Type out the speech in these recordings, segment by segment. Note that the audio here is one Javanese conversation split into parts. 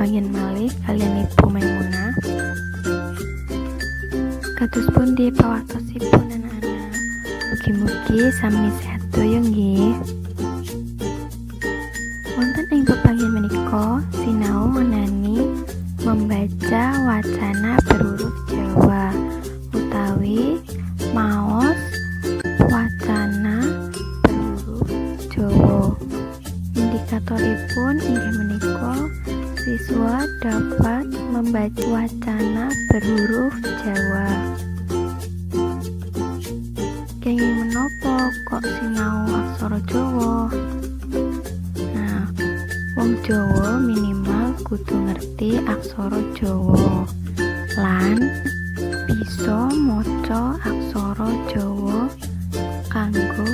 bepanggih malih kaliyan Ibu Maimunah. Kados pundi pawartosipun anak-anak? Mugi-mugi sami sehat doyo nggih. Wonten ing pepanggihan menika sinau ngenani membaca wacana berhuruf Jawa utawi maos wacana berhuruf Jawa. Indikatoripun inggih menika siswa dapat membaca wacana berhuruf Jawa. Kenging menapa kok sinau aksara Jawa? Nah, wong Jawa minimal kudu ngerti aksara Jawa lan bisa maca aksara Jawa kanggo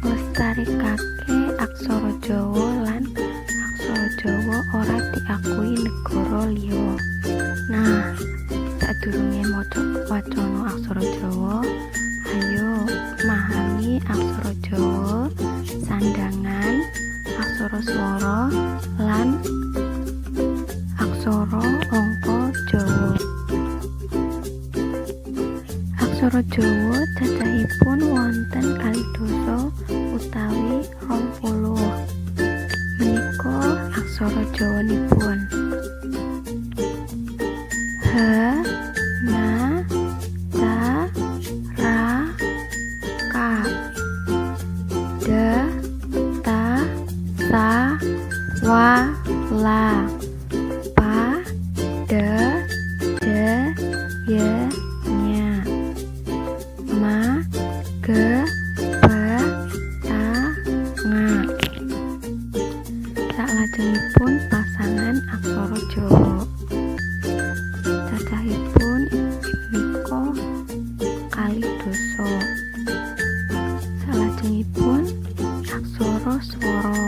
nglestarikake aksara Jawa lan aksara Jawa ora diakui negara liya. Nah, sadurunge maca wacana aksara Jawa, ayo memahami aksara Jawa, sandangan, aksara swara lan aksara angka Jawa. Aksara Jawa cacahipun wonten kalih dasa utawi 20. Menika aksara Jawanipun: H, Na, Ca, Ra, Ka, Da, Ta, Sa, Wa, La, Pa, Da, Da, Ya, Nya, Ma, Ge, Ba, Ta, Nga. Salajengipun pasangan aksara Jawa. Cacahipun menika kalih dasa. Salajengipun aksara swara.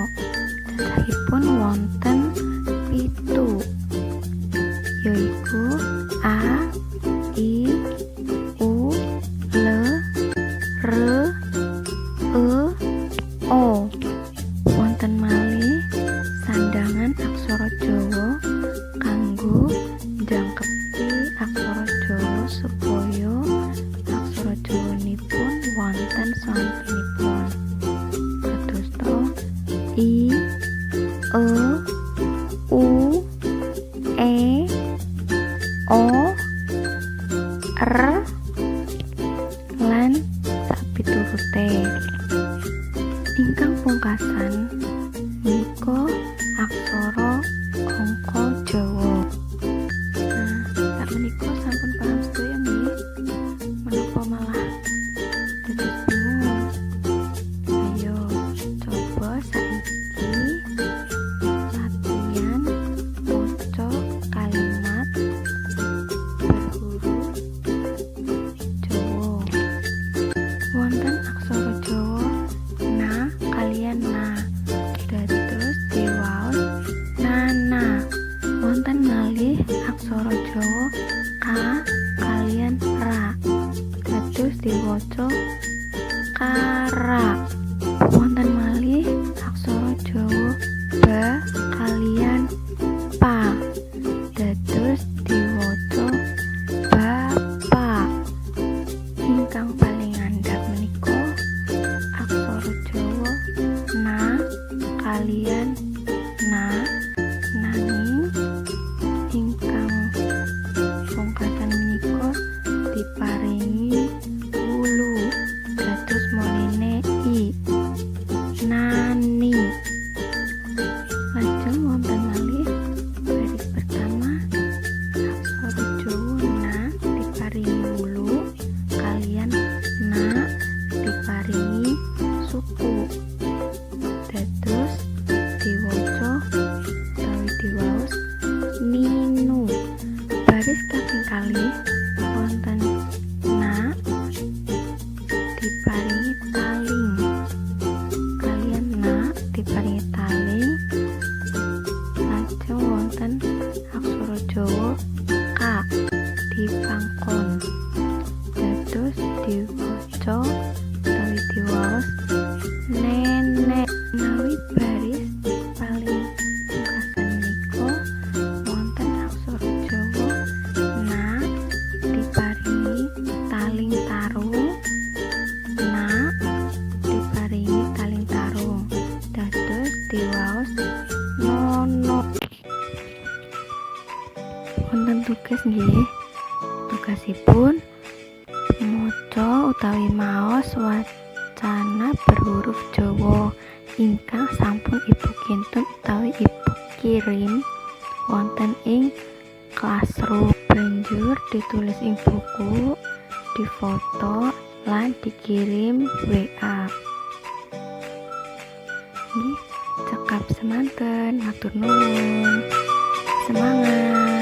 Cacahipun wonten 7, yaiku A, I, U, L, R, E, O. Wonten malih sandangan aksara Jawa kanggo njangkepi aksara Jawa supaya aksara Jawanipun wonten sampinipun. Kadosta I, E, U, E, O, R lan sapiturute. Ingkang pungkasan menika aksara angka Jawa. Nah, sakmenika sampun paham sedaya nggih? Menapa malah dados bingung? Ayo coba saiki latihan maca kalimat berhuruf Jawa. Wonten aksara Jawa na kaliyan na, dados diwaos nana. Wonten malih aksara Jawa ka kaliyan ra, dados diwaca kara. Wonten malih aksara Jawa ba kaliyan pa, dados diwaca bapak. Ingkang paling ngandhap menika aksara Jawa na kaliyan na, nanging ingkang pungkasan menika diparingi wulu, dados monene i, nani. Lajeng wonten malih baris pertama aksara Jawa na diparingi wulu kaliyan na diparingi suku, dados diwaca utawi diwaos ninu. Baris kaping kalih wonten na diparingi taling, kaliyan na diparingi taling. Lajeng wonten aksara Jawa ka dipangkon, dados diwaca utawi diwaos nenek. Menawi baris paling pungkasan menika tulis nggih. Tugasipun maca utawi maos wacana berhuruf Jawa ingkang sampun Ibu kintun utawi Ibu kirim wonten ing Classroom. Banjur ditulis ing buku, difoto lan dikirim WA. Nggih, cekap semanten, matur nuwun. Semangat.